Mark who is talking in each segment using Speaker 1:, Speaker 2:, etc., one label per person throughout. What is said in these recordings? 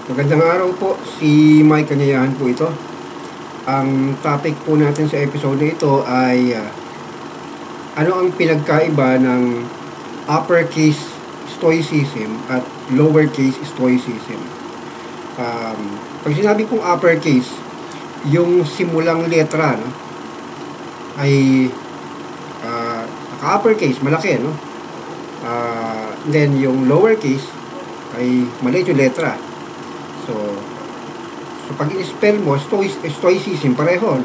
Speaker 1: Magandang araw po, si Mike Kanyayahan po ito. Ang topic po natin sa episode na ito ay ano ang pinagkaiba ng uppercase stoicism at lowercase stoicism. Pag sinabi kong uppercase, yung simulang letra ay naka-uppercase, malaki, no? Then yung lowercase ay maliit yung letra. So pag i-spell mo, stoicism, pareho.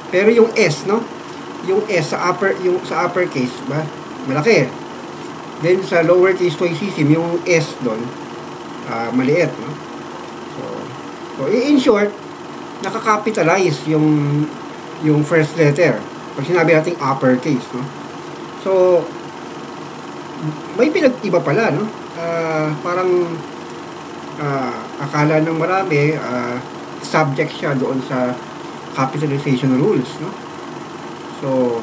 Speaker 1: Pero yung S, no? Yung S sa uppercase, ba? Malaki. Then sa lowercase stoicism, yung S doon, maliit, no? So in short, nakakapitalize yung first letter. Pag sinabi nating uppercase, no? So may pinag-iba pala, no? Parang akala ng marami subject siya doon sa capitalization rules, no? So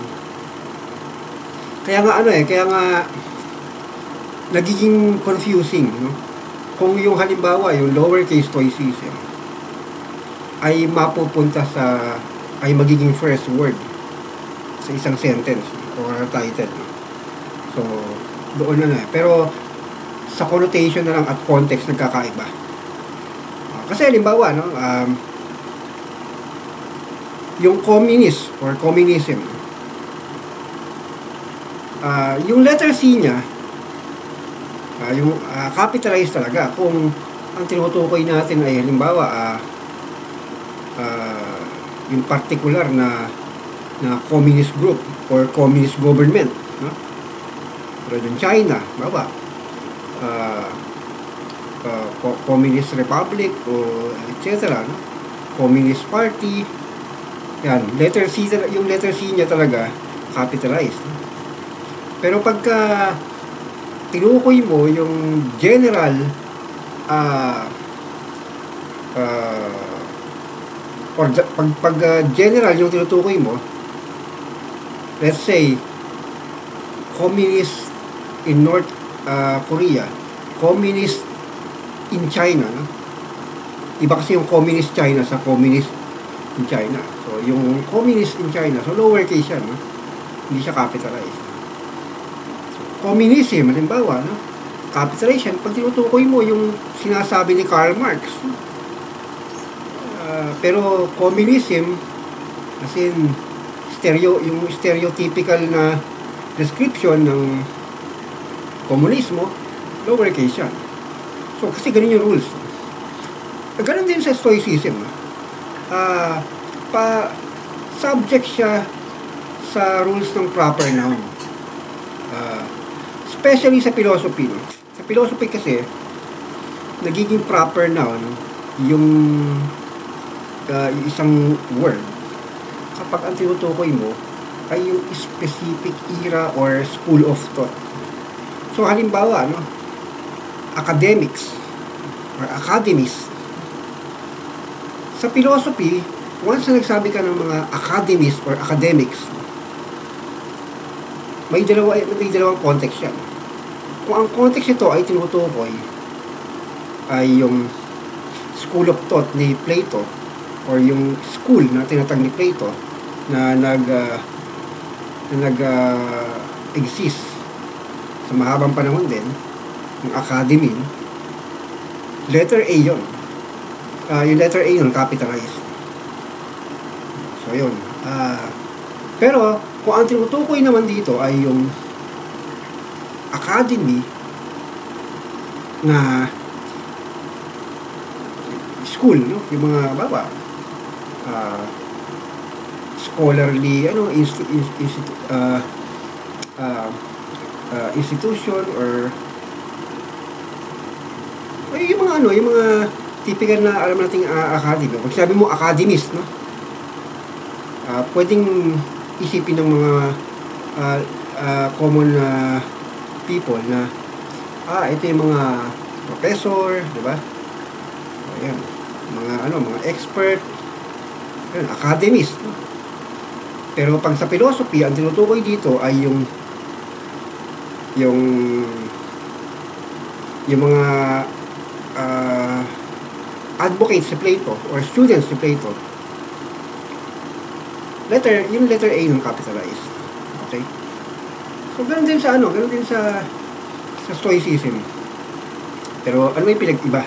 Speaker 1: kaya nga nagiging confusing, no? Kung yung halimbawa yung lowercase stoicism ay mapupunta ay magiging first word sa isang sentence or title, no? So doon pero sa connotation na lang at context nagkakaiba. Kasi halimbawa, no, yung communist or communism, yung letter C niya, yung capitalized talaga. Kung ang tinutukoy natin ay halimbawa yung particular na communist group or communist government, no? Pero yung China, baba, Communist Republic o etc., no? Communist Party, yan, letter C, yung letter C niya talaga capitalized, no? Pero pagka tinukoy mo yung general pag general yung tinutukoy mo, let's say communist in North Korea, communist in China, no? Iba kasi yung communist China sa communist in China. So yung communist in China, so lowercase yan, no? Hindi siya capitalized. So, communism, halimbawa, no? Capitalization, pag tinutukoy mo yung sinasabi ni Karl Marx, no? Pero communism, as in yung stereotypical na description ng komunismo, lowercase yan. So, kasi ganun yung rules. Ganun din sa stoicism. Subject siya sa rules ng proper noun. Especially sa philosophy. Sa philosophy kasi, nagiging proper noun yung isang word kapag ang tinutukoy mo ay yung specific era or school of thought. So, halimbawa, no, academics or academies. Sa philosophy, once na nagsabi ka ng mga academies or academics, may dalawang context yan. Kung ang context ito ay tinutukoy ay yung school of thought ni Plato or yung school na tinatag ni Plato na nag-exist sa mahabang panahon din, yung academy, letter A yun. Yung letter A yun, capitalized. So, yun. Pero, kung ang tinutukoy naman dito ay yung academy na school, no? Yung mga scholarly, institution or yung mga typical na alam nating academy. Pag sabi mo academist, no? Pwedeng isipin ng mga common people na ito yung mga professor, di ba? Ayan, mga expert, ayan, academist, no? Pero pag sa philosophy, ang tinutukoy dito ay yung yung mga advocates si Plato or students si Plato, yung letter A ng capitalize. Okay? So, ganun din sa ganun din sa Stoicism. Pero, ano yung pinag-iba?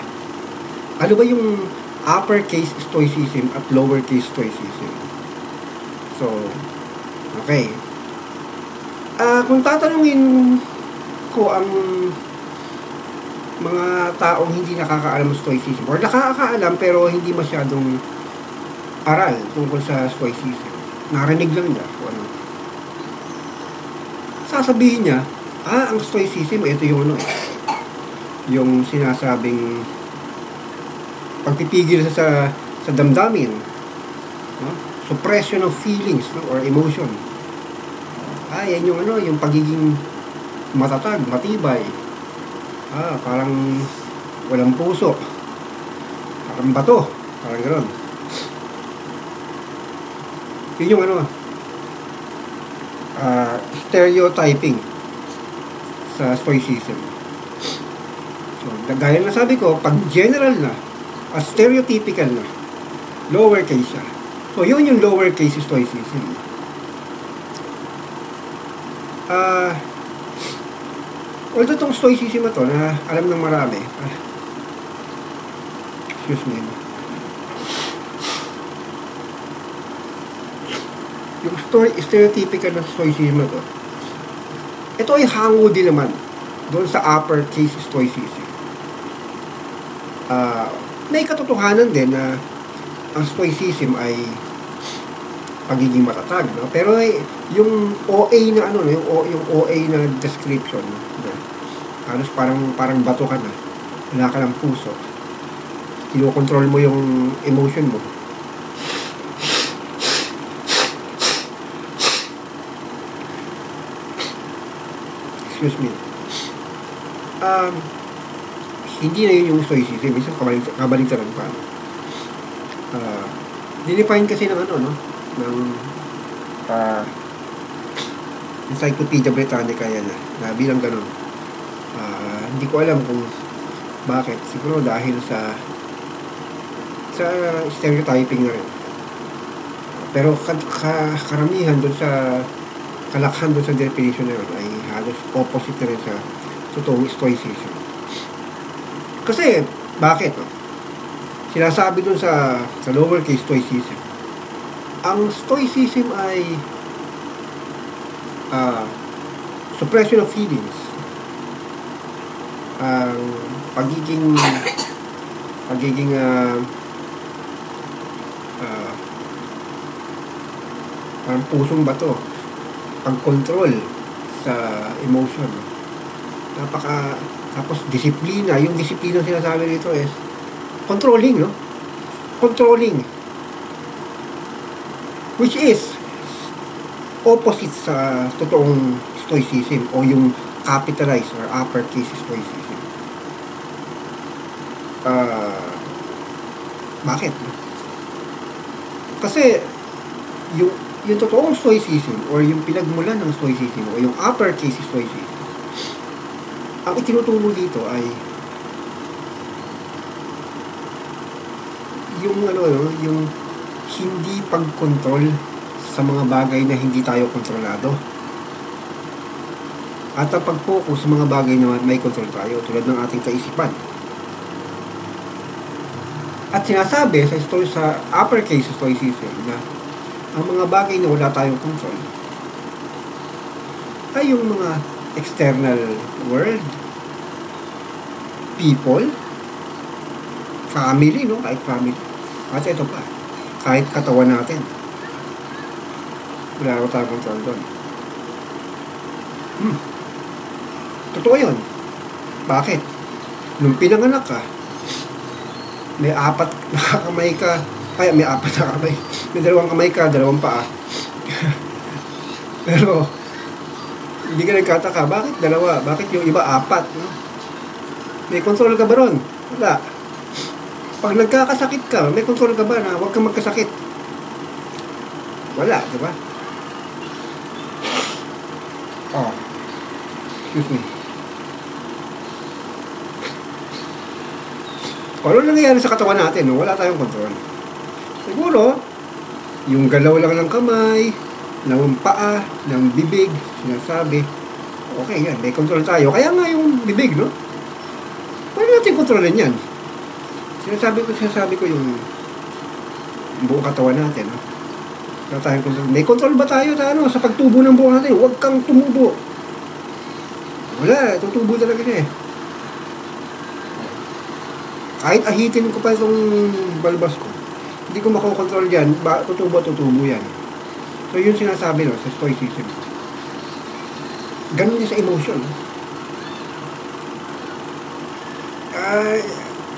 Speaker 1: Ano ba yung uppercase Stoicism at lowercase Stoicism? So, okay. Kung tatanungin ko ang mga taong hindi nakakaalam ng Stoicism, or nakakaalam pero hindi masyadong aral tungkol sa Stoicism, narinig lang niya kung ano, sasabihin niya, ang Stoicism, ito yung yung sinasabing pagpipigil sa damdamin, no? Suppression of feelings, no? Or emotion. Yan yung yung pagiging matatag, matibay. Parang walang puso, parang bato, parang gano'n. Yun yung stereotyping sa Stoicism. So, gaya na sabi ko, pag general na, stereotypical na, lowercase siya. So, yun yung lowercase Stoicism. Although itong Stoicism na to, na alam ng marami, excuse me, yung stereotypical na Stoicism na to, ito ay hango din naman doon sa uppercase Stoicism. May katotohanan din na ang Stoicism ay pagiging matatag, no? Pero yung OA na yung OA na description, no? Halos parang bato ka na, wala ka ng puso, kinokontrol mo yung emotion mo. Excuse me. Hindi na yun yung Stoicism, minsan kabaligtaran pa. Dinefine kasi ng ng Encyclopedia Britannica yan na bilang ganun. Hindi ko alam kung bakit. Siguro dahil sa stereotyping na rin. Pero karamihan doon sa kalakhan doon sa definition na yun ay halos opposite na rin sa totoong Stoicism. Kasi, bakit? Sinasabi doon sa lowercase Stoicism, ang Stoicism ay suppression of feelings, ang pagiging parang pusong bato, pag-control sa emotion, tapos disiplina. Yung disiplina sinasabi dito is controlling, no? Controlling, which is opposite sa totoong Stoicism o yung capitalized or uppercase Stoicism. Bakit? Kasi yung totoong Stoicism or yung pinagmulan ng Stoicism o yung uppercase Stoicism, ang itinuturo dito ay yung hindi pagkontrol sa mga bagay na hindi tayo kontrolado, at ang pag-focus sa mga bagay na may kontrol tayo, tulad ng ating kaisipan. At sinasabi sa uppercase Stoicism na ang mga bagay na wala tayong control ay yung mga external world, people, family, no? Kahit family. At ito pa, kahit katawan natin, wala ko tayong control doon. Totoo yun. Bakit? Nung pinanganak ka, may 4 na kamay ka, may 4 na kamay, may 2 kamay ka, 2 paa. Pero hindi ka nagkataka, bakit 2? Bakit yung iba 4, no? May control ka ba ron? Wala. Pag nagkakasakit ka, may control ka ba na huwag kang magkasakit? Wala, di ba? Excuse me. Kung ano nangyayari sa katawan natin, no? Wala tayong control. Siguro, yung galaw lang ng kamay, ng paa, ng bibig, sinasabi, okay yan, may control tayo. Kaya nga yung bibig, no? Pwede natin kontrolin yan. Sinasabi ko yung buong katawan natin, no? Wala tayong control. May control ba tayo sa pagtubo ng buhok natin? Huwag kang tumubo. Wala, tutubo talaga siya eh. Kahit ahitin ko pa itong balbas ko, hindi ko makokontrol yan, tutubo yan. So yun sinasabi sa stoicism. Ganun din sa emotion.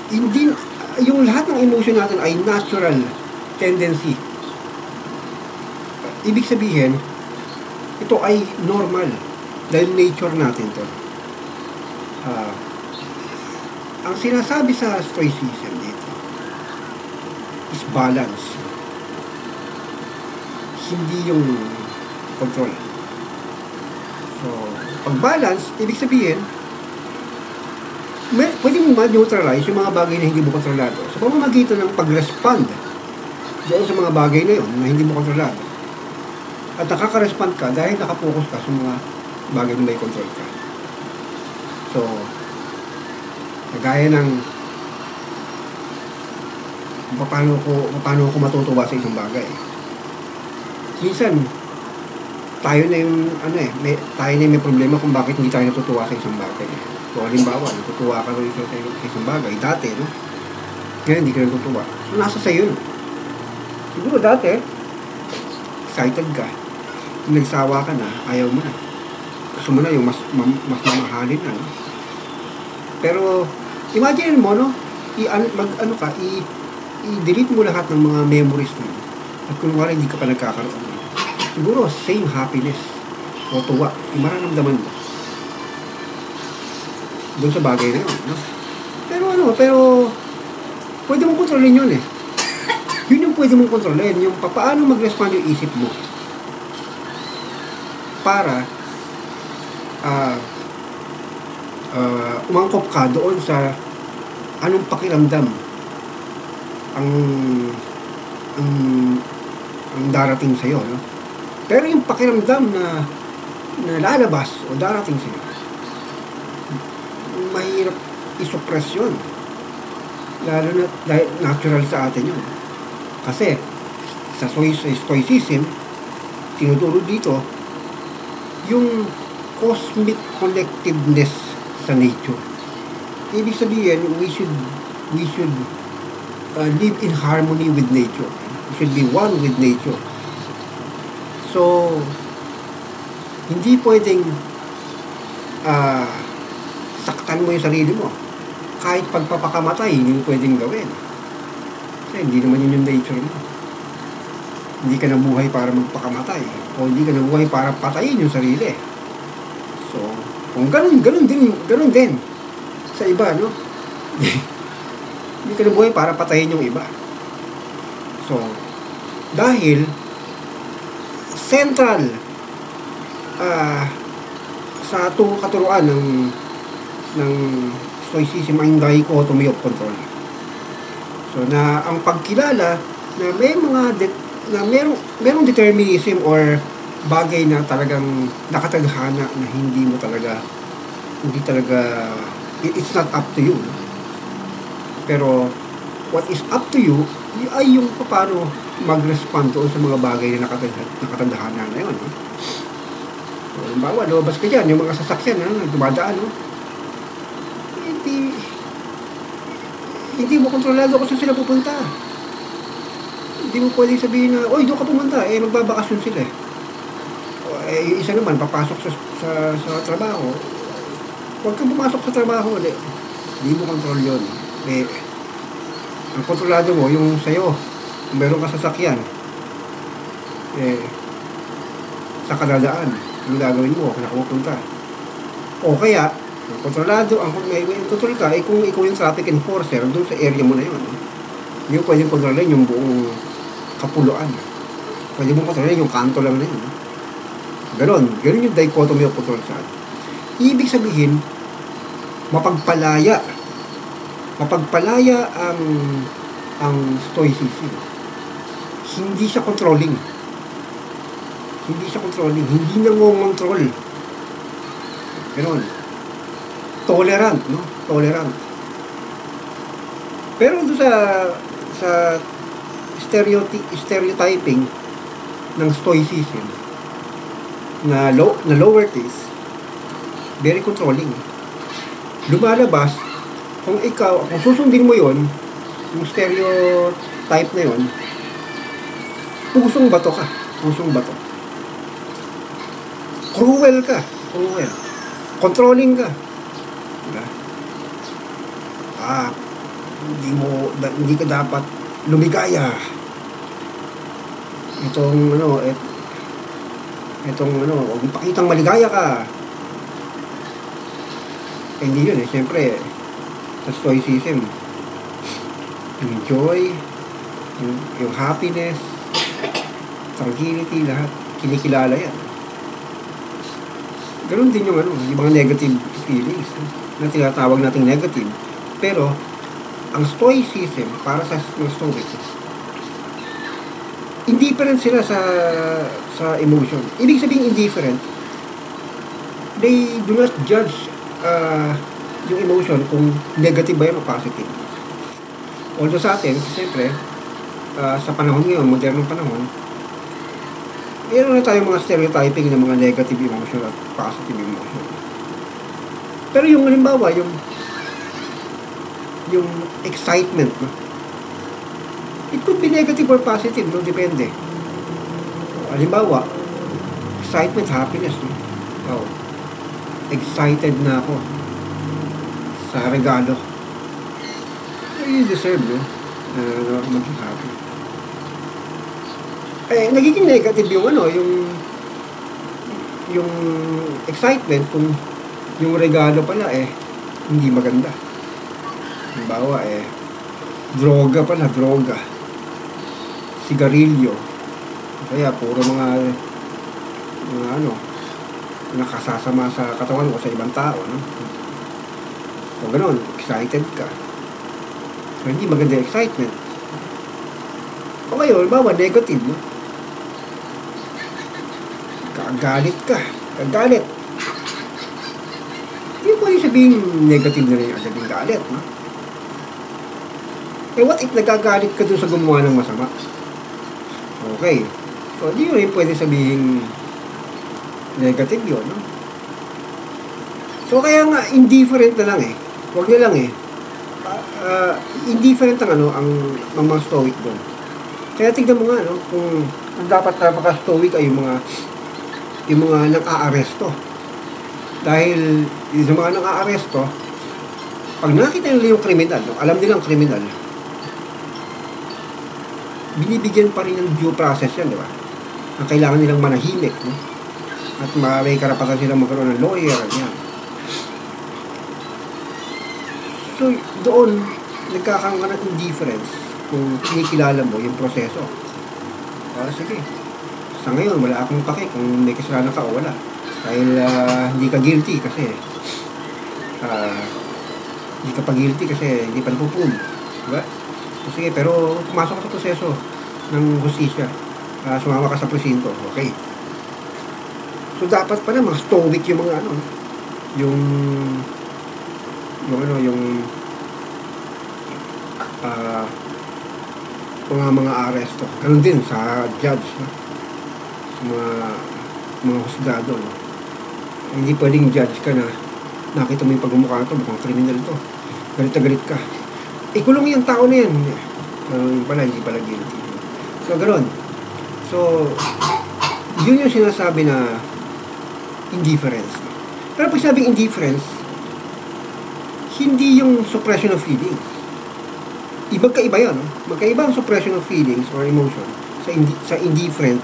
Speaker 1: Hindi, yung lahat ng emotion natin ay natural tendency. Ibig sabihin, ito ay normal dahil nature natin to. Ang sinasabi sa stoicism dito is balance. Hindi yung control. So, pag balance, ibig sabihin, pwede mo ma-neutralize yung mga bagay na hindi mo kontrolado sa pamamagitan ng pag-respond doon sa mga bagay na yun na hindi mo kontrolado. At nakaka-respond ka dahil nakapokus ka sa mga bagay na may control ka. So, kagaya ng paano ko matutuwa sa isang bagay. Minsan, tayo na yung may problema kung bakit hindi tayo natutuwa sa isang bagay. So, halimbawa, natutuwa ka rin sa isang bagay dati, no? Ngayon, hindi ka natutuwa. So, nasa sa'yo. Siguro dati, excited ka. Kung nagsawa ka na, ayaw mo na. Gusto mo na yung mas mamahalin na, no? Pero, imagine mo, no? I-delete mo lahat ng mga memories mo. At kung wala, hindi ka pa nagkakaroon. Siguro, same happiness o tuwa. Mararamdaman mo. Doon sa bagay na yun, no? Pero, pwede mong kontrolin yun eh. Yun yung pwede mong kontrolin. Yung paano mag-respond yung isip mo. Para, umangkop ka doon sa anong pakiramdam ang darating sa'yo, no? Pero yung pakiramdam na lalabas o darating sa'yo, mahirap isuppress yun. Lalo na dahil natural sa atin yun. Kasi sa stoicism, tinuturo dito yung cosmic collectiveness sa nature. Ibig sabihin, we should live in harmony with nature. We should be one with nature. So, hindi pwedeng saktan mo yung sarili mo. Kahit pagpapakamatay, hindi mo pwedeng gawin. Kasi hindi naman yun yung nature mo. Hindi ka nabuhay para magpakamatay. O hindi ka nabuhay para patayin yung sarili. So, kung ganun din sa iba, no? Hindi ka nabuhay para patayin yung iba. So, dahil central sa katuruan ng stoicism ang dichotomy of control. So, na ang pagkilala na may merong determinism or bagay na talagang nakatadhana na hindi talaga it's not up to you. Pero what is up to you ay yung paano mag-respond doon sa mga bagay na nakatadhana na yun. So, halimbawa, lumabas ka dyan, yung mga sasakyan na dumadaan, no? Hindi mo kontrolado kung saan sila pupunta. Hindi mo pwedeng sabihin na, oy, doon ka pumunta, magbabakasyon sila. Isa naman, papasok sa trabaho. Huwag kang pumasok sa trabaho, hindi mo kontrol yun. Ang kontrolado mo, yung sa'yo, kung meron ka sasakyan, sa kadadaan, yung gagawin mo, kung nakapupunta. O kaya, ang kontrolado, may control ka, kung ikaw yung traffic enforcer, doon sa area mo na yun. Hindi mo pwedeng kontrolin yung buong kapuluan. Pwede mo kontrolin yung kanto lang na yun. Ganon yung dichotomy of control sa atin. Ibig sabihin, mapagpalaya mapagpalaya ang stoicism. Hindi siya controlling. Hindi siya controlling. Hindi nangongontrol. Ganon. Tolerant, no? Tolerant. Pero doon sa stereotyping ng stoicism na lowercase, very controlling. Lumalabas, kung susundin mo yon, yung stereotype na yon, pusong bato ka. Pusong bato. Cruel ka. Cruel. Controlling ka. Diba? Hindi ka dapat lumigaya. Itong huwag mong pakitang maligaya ka. Hindi yun siyempre, sa stoicism, yung joy, yung happiness, tranquility, lahat, kinikilala yan. Ganun din yung mga negative feelings na tinatawag nating negative. Pero, ang stoicism, para sa stoics, indifferent sila sa emotion. Ibig sabihin indifferent, they do not judge yung emotion kung negative ba yan o positive. Although sa atin, siyempre, sa panahon ngayon, modernong panahon, meron na tayong mga stereotyping ng mga negative emotion at positive emotion. Pero yung halimbawa, yung excitement, no? It could be negative or positive, no? Depende. Halimbawa, excitement, happiness, no? Oh, excited na ako sa regalo. So, you deserve, no? Maging happy. Nagiging negative yung excitement kung yung regalo pala hindi maganda. Halimbawa droga, sigarilyo, kaya puro mga nakasasama sa katawan o sa ibang tao, no? O gano'n, excited ka. So, hindi maganda excitement. O ngayon, halimbawa negative, no? Kagalit ka. Kagalit. Hindi pwede sabihin negative na rin yung galit, no? What if nagagalit ka dun sa gumawa ng masama? Okay. So, hindi yun pwede sabihin negative yun, no? So, kaya nga, indifferent na lang Huwag na lang indifferent ang mga stoic doon. Kaya tignan mo nga, no? Kung dapat napaka-stoic ay yung mga nang-aaresto. Dahil yung mga nang-aaresto, pag nakita nila yung kriminal, no? Alam nilang kriminal, binibigyan pa rin ng due process yan, di ba? Ang kailangan nilang manahimik, no? At may karapatan silang magkaroon ng lawyer, yan. So, doon, nagkakaroon ka ng indifference kung kinikilala mo yung proseso. Sige. Sa ngayon, wala akong pake kung may kasalanan ka o wala. Dahil hindi ka guilty kasi hindi ka pa guilty kasi hindi pa napupun. Diba? Sige, pero pumasok ka sa proseso ng hustisya. Sumama ka sa presinto. Okay. So, dapat pala mga stoic yung mga mga aresto. Ganun din sa judge, no? Sa mga husgado, no? Hindi pwedeng judge ka na nakita mo yung pagmumukha ito, mukhang criminal ito. Galit na galit ka. Ikulong yung tao na yan. Yung pala, hindi pala guilty. So, gano'n. So, yun yung sinasabi na indifference. Pero pag sabing indifference, hindi yung suppression of feelings. Magkaiba yan. No? Magkaiba ang suppression of feelings or emotion sa indifferent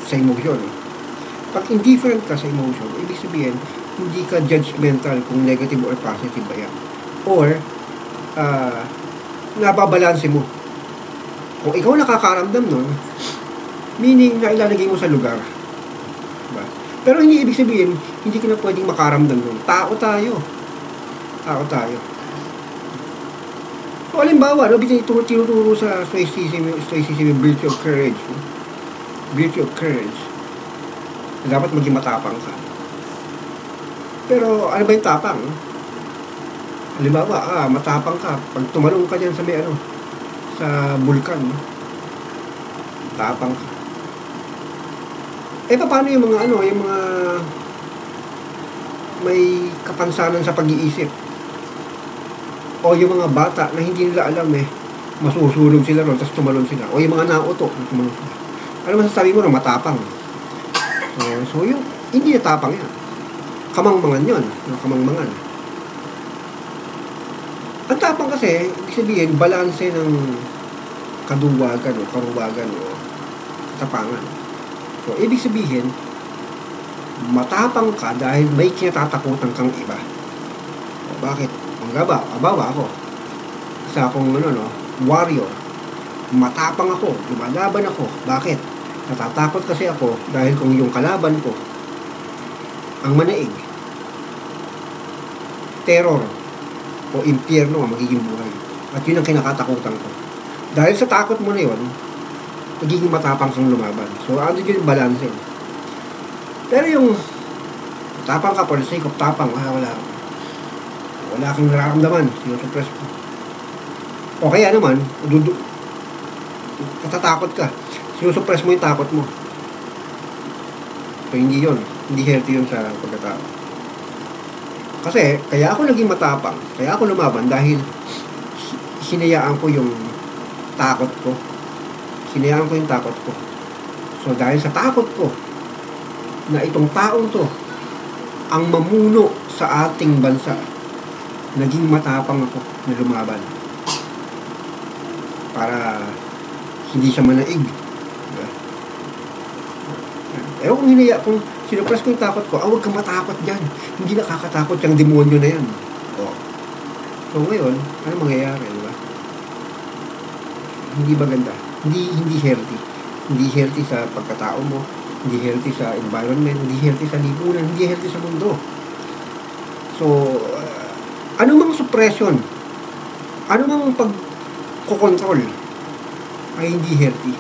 Speaker 1: sa emotion. No? Pag indifferent ka sa emotion, ibig sabihin, hindi ka judgmental kung negative or positive ba yan. Or, nababalanse mo. Kung ikaw nakakaramdam nun, meaning na ilalagay mo sa lugar. Diba? Pero hindi ibig sabihin, hindi ka na pwedeng makaramdam nun. Tao tayo. So, halimbawa, no, tinuturo sa stoicism yung virtue of courage. No? Virtue of courage. Dapat maging matapang ka. Pero, ano ba yung tapang? No? Halimbawa, matapang ka. Pag tumalong ka dyan sa may sa bulkan, no? Tapang ka. Paano yung mga yung mga may kapansanan sa pag-iisip? O yung mga bata na hindi nila alam masusulog sila ron, tapos tumalon sila. O yung mga nauto, tumalon sila. Ano masasabi mo na matapang? So yung hindi natapang yan. Kamangmangan yun. Kamangmangan. Ang tapang kasi, ibig sabihin, balanse ng kaduwagan o karuwagan o katapangan. So, ibig sabihin, matapang ka dahil may kinatatakutan kang iba. O, bakit? Abawa ako. Isa akong warrior. Matapang ako. Lumalaban ako. Bakit? Natatakot kasi ako dahil kung yung kalaban ko ang manaig, terror o impyerno ang magiging buhay. At yun ang kinakatakutan ko. Dahil sa takot mo na yun, magiging matapang kang lumaban. So, ano yung balance? Pero yung tapang ka for the sake of tapang, wala kang nararamdaman, sinusuppress mo. O kaya naman, natatakot ka, sinusuppress mo yung takot mo. So, hindi yun. Hindi healthy yun sa pagkatao. Kasi, kaya ako naging matapang, kaya ako lumaban dahil hinayaan ko yung takot ko. Hinayaan ko yung takot ko. So, dahil sa takot ko, na itong taong to, ang mamuno sa ating bansa, naging matapang ako na lumaban. Para hindi siya manaig. Kung sinupras ko yung takot ko, huwag kang matakot dyan. Hindi nakakatakot yung demonyo na yan. So ngayon, ano mangyayari, di ba? Hindi maganda. Hindi healthy. Hindi healthy sa pagkatao mo, hindi healthy sa environment, hindi healthy sa lipunan, hindi healthy sa mundo. So, anumang suppression, anumang pagkokontrol ay hindi healthy.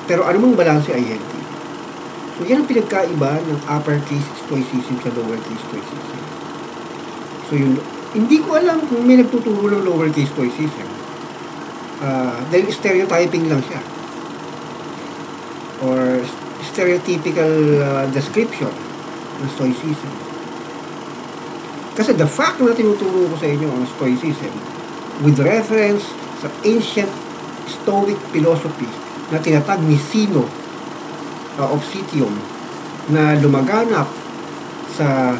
Speaker 1: Pero anumang balanse ay healthy. So, yan ang pinagkaiba ng uppercase stoicism sa lowercase stoicism. So, hindi ko alam kung may nagtuturo ng lowercase stoicism. Dahil stereotyping lang siya. Or stereotypical description ng stoicism. Kasi the fact na tinuturo ko sa inyo ang stoicism with reference sa ancient stoic philosophy na tinatag ni Zeno of Citium na lumaganap sa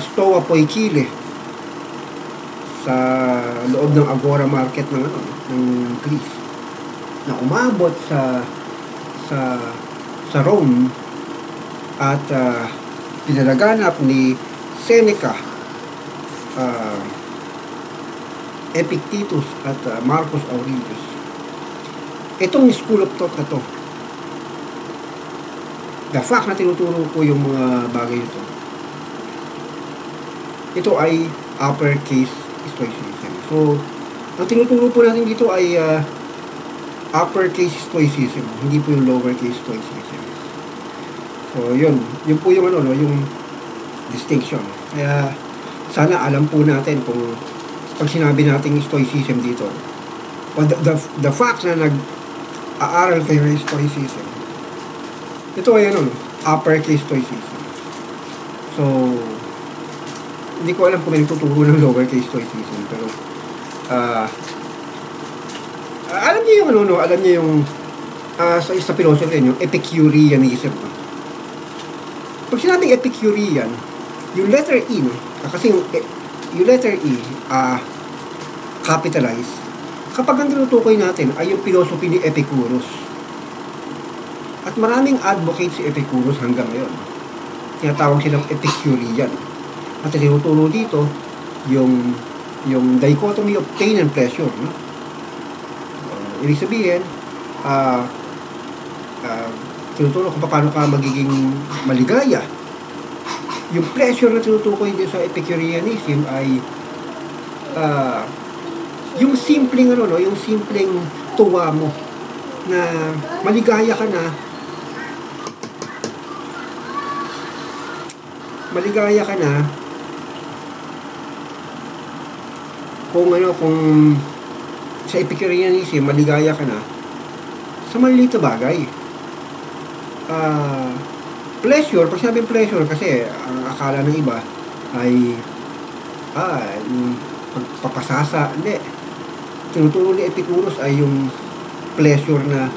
Speaker 1: Stoa Poikile sa loob ng Agora Market ng Greece, na umabot sa Rome at pinalaganap ni Seneca, Epictetus at Marcus Aurelius. Itong school of thought na to, the fact na tinuturo ko yung mga bagay ito ay uppercase stoicism. So, ang tinuturo po natin dito ay uppercase stoicism, hindi po yung lowercase stoicism. So, yun po yung yung distinction. Kaya sana alam po natin kung pag sinabi natin stoicism dito, o the fact na nag-aaral kayo ng stoicism, ito ay uppercase stoicism. So, hindi ko alam kung may nagtuturo ng lowercase stoicism, pero alam niyo yung alam niyo yung sa philosophy yung Epicureanism. Pag sinabing Epicurean, yung letter E, kasi yung letter E capitalize, kapag ang tinutukoy natin ay yung philosophy ni Epicurus. At maraming advocate si Epicurus hanggang ngayon. Tinatawag silang Epicurean. At tinuturo dito yung dichotomy of pain and pleasure. Ibig sabihin, tinuturo kung paano ka magiging maligaya. Yung pleasure na tinutukoy din sa Epicureanism ay yung simpleng yung simpleng tuwa mo na maligaya ka na kung sa Epicureanism maligaya ka na sa maliliit na bagay. Pleasure, pag sabing pleasure, kasi ang akala ng iba ay yung pagpapasasa. Hindi. Tinuturo ni Epicurus ay yung pleasure na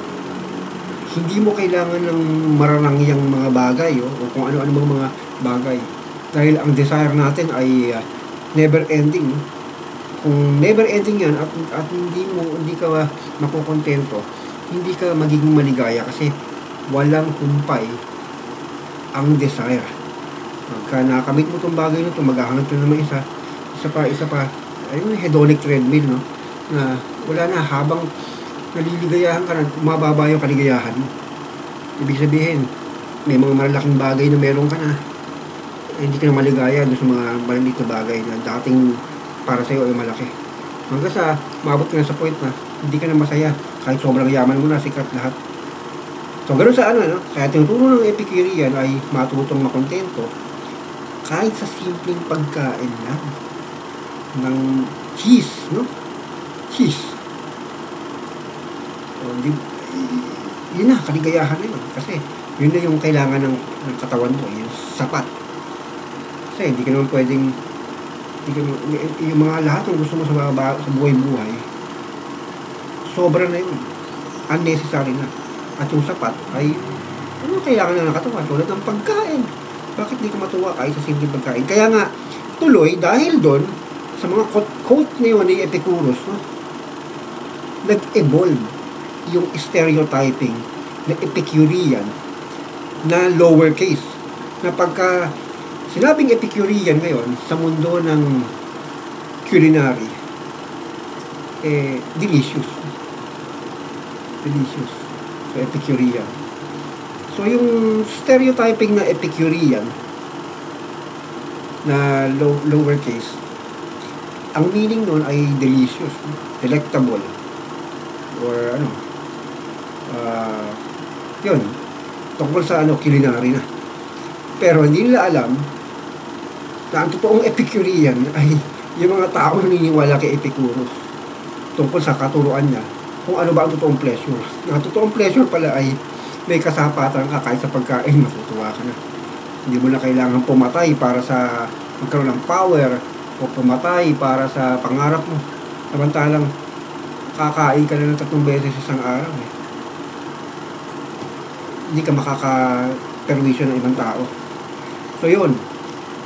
Speaker 1: hindi mo kailangan ng mararangyang mga bagay o kung ano-ano mga bagay. Dahil ang desire natin ay never ending. Kung never ending yan at hindi ka makukontento, hindi ka magiging maligaya kasi walang humpay ang desire. Pagka nakamit mo itong bagay na ito, maghahanap ka naman isa pa, ayun, hedonic treadmill, no? Na wala na, habang naliligayahan ka na, mababa yung kaligayahan mo. Ibig sabihin, may mga malalaking bagay na meron ka na, hindi ka na maligaya doon sa mga maliliit na bagay na dating para sa'yo ay malaki. Hanggang sa, maabot ka na sa point na, hindi ka na masaya, kahit sobrang yaman mo na, sikat lahat. So, ganoon sa kaya tinuturo ng Epicurean ay matutong makontento kahit sa simpleng pagkain lang ng cheese, no? Cheese. So, yun na, kaligayahan na yun. Kasi, yun na yung kailangan ng katawan mo, yung sapat. Kasi, hindi ka naman pwedeng, yung mga lahat ng gusto mo sa buhay-buhay, sobra na yun. Unnecessary na. At yung sapat ay kailangan na ng katawan tulad ng pagkain. Bakit di ka matuwa kahit sa simpleng pagkain? Kaya nga, tuloy, dahil doon, sa mga quote na yun ni Epicurus, no, nag-evolve yung stereotyping na Epicurean na lowercase. Na pagka sinabing Epicurean ngayon sa mundo ng culinary, delicious. So, Epicurean. So, yung stereotyping na Epicurean na lowercase, ang meaning nun ay delicious, delectable, or yun, tungkol sa culinary na. Pero hindi nila alam na ang totoong Epicurean ay yung mga tao naniniwala kay Epicurus tungkol sa katuruan niya kung ano ba ang totoong pleasure. Ang totoong pleasure pala ay may kasapatan ka kahit sa pagkain, matutuwa ka na. Hindi mo na kailangan pumatay para sa magkaroon ng power o pumatay para sa pangarap mo. Samantalang kakain ka na ng 3 beses isang araw. Hindi ka makaka-permission ng ibang tao. So yun,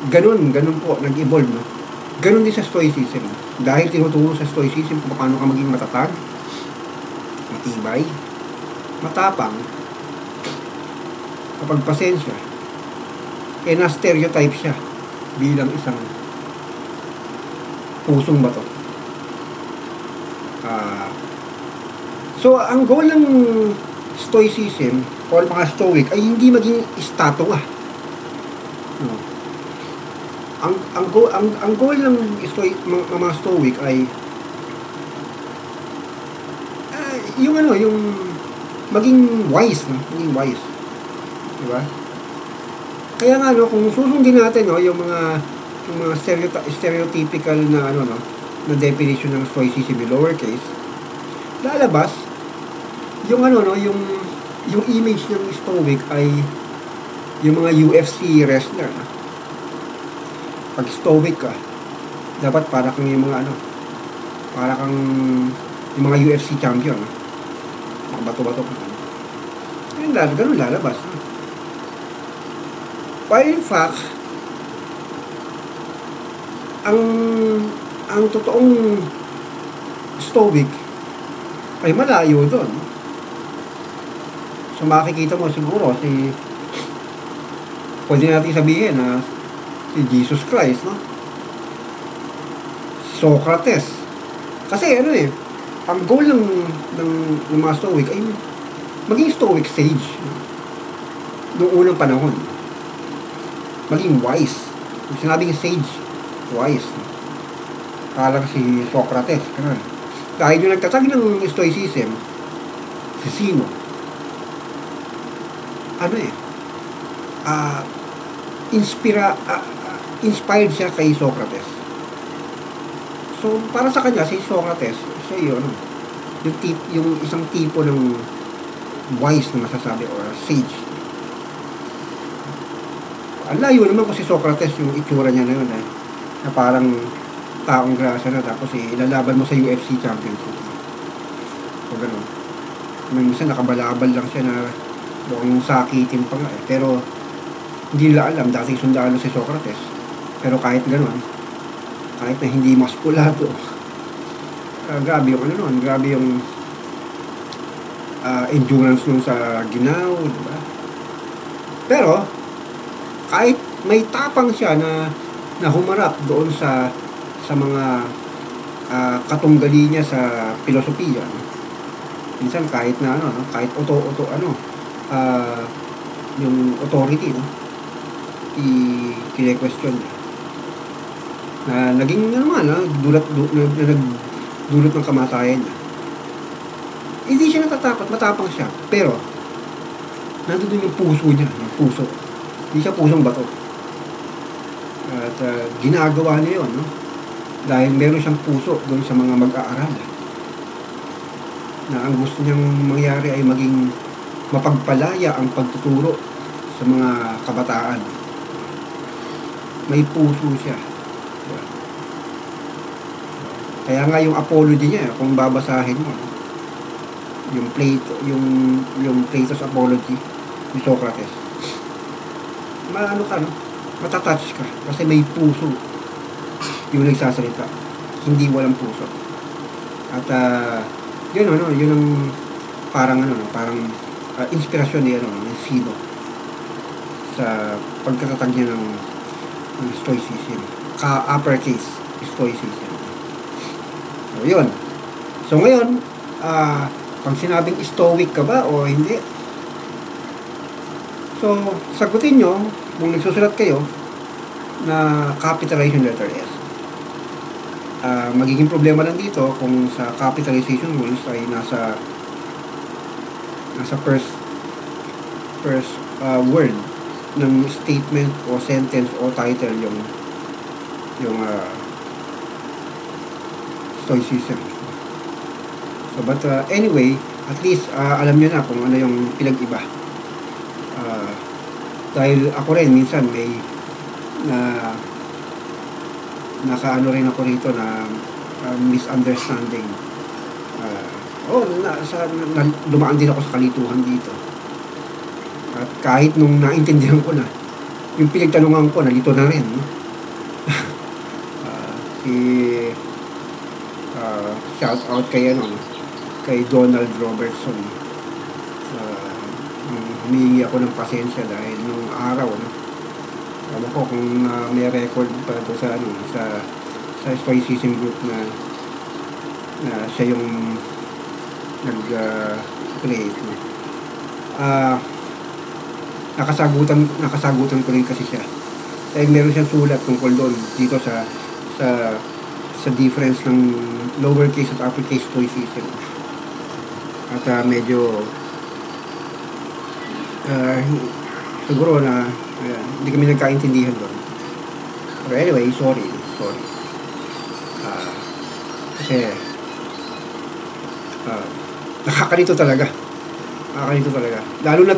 Speaker 1: ganun po nag-evolve, no? Ganun din sa Stoicism. Dahil tinuturo sa Stoicism kung paano ka maging matatag, matibay, matapang, kapag pasensya, na-stereotype siya bilang isang pusong bato. So, ang goal ng Stoicism o mga Stoic ay hindi maging estatwa. No. Ang goal ng mga Stoic ay yung maging wise, no? Maging wise. Diba? Kaya nga kung susundin natin yung mga stereotypical na na definition ng Stoicism in lowercase, lalabas yung yung image ng Stoic ay yung mga UFC wrestler. Pag Stoic ka, dapat para kang yung mga para kang yung mga UFC champion. Mga bato-bato ka. Ganun lalabas. While in fact, ang totoong Stoic ay malayo doon. So makikita mo siguro pwede natin sabihin na si Jesus Christ, no? Socrates. Kasi ang goal ng mga Stoic ay maging Stoic sage noong unang panahon. maging wise. Kung sinabing sage, wise. Kala si Socrates, ganun. Dahil yung nagtatag ng Stoicism, si sino? Ano inspired siya kay Socrates. So, para sa kanya, si Socrates, siya yun, yung isang tipo ng wise na masasabi, or sage. Ang layo naman ko si Socrates, yung itsura niya na yun, na parang taong grasa na, tapos ilalaban mo sa UFC championship. So, gano'n. Minsan nakabalabal lang siya na mukhang sakitin pa nga pero hindi nila alam, dating sundalo si Socrates. Pero kahit gano'n, kahit na hindi maskulado, grabe yung ano nun, grabe yung endurance nun sa ginaw, diba? Pero kahit may tapang siya na humarap doon sa mga katunggali niya sa filosofiya, minsan kahit na kahit yung authority, i-question niya, na naging dulot ng kamatayan niya. Hindi siya natatakot, matapang siya, pero nandun yung puso niya, yung puso. Hindi siya pusong bato. At ginagawa niya yun, dahil meron siyang puso doon sa mga mag-aaral, na ang gusto niyang mangyari ay maging mapagpalaya ang pagtuturo sa mga kabataan. May puso siya. Kaya nga yung apology niya, kung babasahin mo, yung Plato's Apology ni Socrates, matatouch ka kasi may puso yung nagsasalita, hindi walang puso. At yun ang parang inspirasyon ni Sino sa pagkatatag niya ng Stoicism, uppercase Stoicism. So yun. So ngayon, pag sinabing Stoic ka ba o hindi, so sagutin nyo kung nagsusulat kayo na capitalization letter S. Magiging problema lang dito kung sa capitalization rules ay nasa first word ng statement o sentence o title yung Stoicism. So, but anyway, at least alam nyo na kung ano yung pinag-iba. Dahil ako rin minsan may nakaano rin ako rito na misunderstanding. Dumaan din ako sa kalituhan dito. At kahit nung naintindihan ko na, yung pinagtanungan ko, nalito na rin. Shout out kay Donald Robertson. Humingi ako ng pasensya dahil nung araw, alam ko kung may record pa ito sa Stoicism group na siya yung nag-create. Nakasagutan ko rin kasi siya. Dahil meron siyang sulat tungkol doon dito sa difference ng lowercase at uppercase Stoicism. At medyo siguro na hindi kami nagkaintindihan doon. Pero anyway, sorry. Kasi nakakalito talaga. Lalo na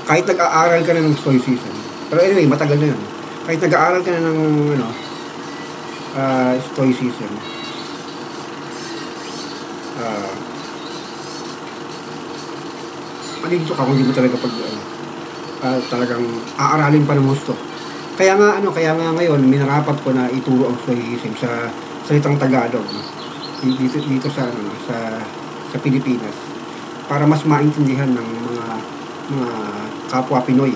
Speaker 1: kahit nag-aaral ka na ng Stoicism. Pero anyway, matagal na yun. Kahit nag-aaral ka na ng Stoicism, malilito ka kung hindi mo talaga talagang aaralin pa ng gusto. Kaya nga ngayon minarapat ko na ituro ang Stoicism sa salitang Tagalog dito sa Pilipinas para mas maintindihan ng mga kapwa Pinoy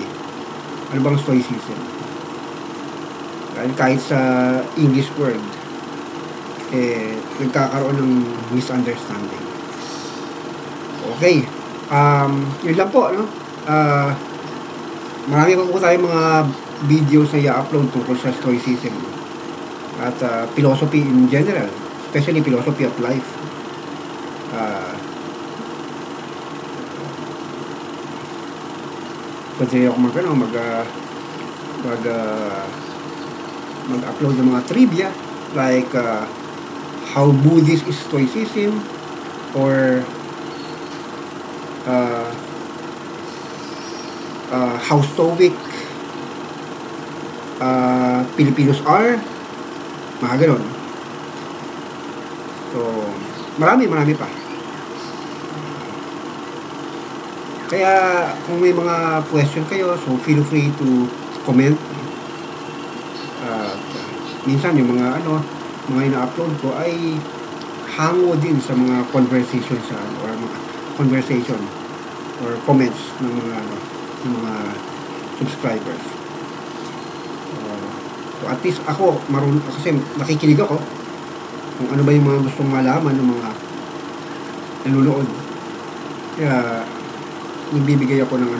Speaker 1: ano bang Stoicism. Dahil kahit sa English word nagkakaroon ng misunderstanding. Okay. Yun lang po, marami pa po tayong mga videos na i-upload tungkol sa Stoicism at philosophy in general, especially philosophy of life. Pwede ako mag-upload ng mga trivia like how Buddhist is Stoicism, or how Stoic Filipinos are, mga ganon. So, marami pa. Kaya, kung may mga question kayo, so feel free to comment. Minsan, yung mga ina-upload ko ay hango din sa mga conversation or mga conversation or comments ng mga subscribers. So at least ako marunong, kasi nakikinig ako kung ano ba yung mga gustong malaman ng mga nanonood. Kaya nagbibigay ako ng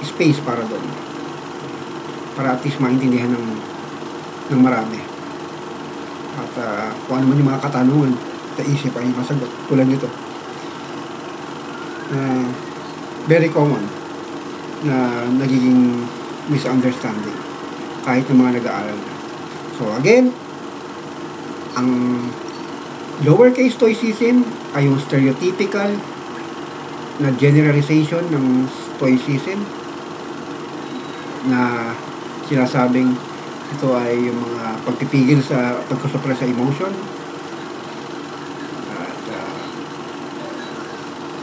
Speaker 1: space para doon, para at least maintindihan ng marami. At kung ano man yung mga katanungan sa isip ay masagot tulad nito. Very common na nagiging misunderstanding kahit ng mga nag-aaral na. So again, ang lowercase Stoicism ay yung stereotypical na generalization ng Stoicism na sinasabing ito ay yung mga pagpipigil sa pagkasupra sa emotion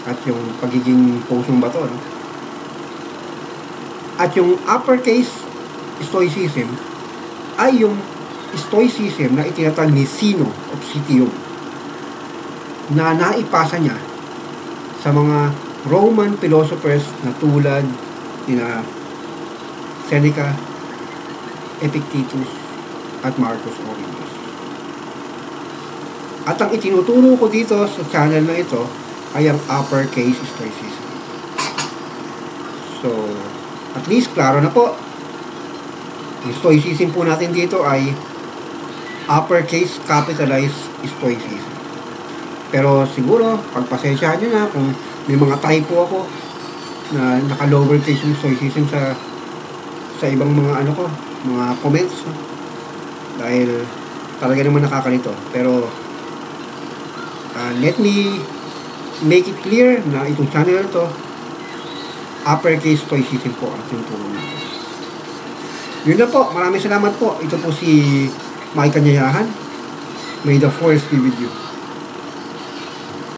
Speaker 1: at yung pagiging pusong bato, no? At yung uppercase Stoicism ay yung Stoicism na itinatag ni Zeno of Citium na naipasa niya sa mga Roman philosophers na tulad nina Seneca, Epictetus at Marcus Aurelius. At ang itinuturo ko dito sa channel na ito ay ang uppercase Stoicism. So, at least klaro na po. Ang Stoicism po natin dito ay uppercase capitalized Stoicism. Pero siguro, pagpasensyahan nyo na kung may mga typo ako na naka-lowercase yung Stoicism sa ibang mga mga comments, no? Dahil talaga naman nakakalito. Pero let me make it clear na itong channel na to, uppercase Stoicism po ang tinuturo natin. Yun na po. Maraming salamat po. Ito po si Mike Kanyayahan. May the force be with you.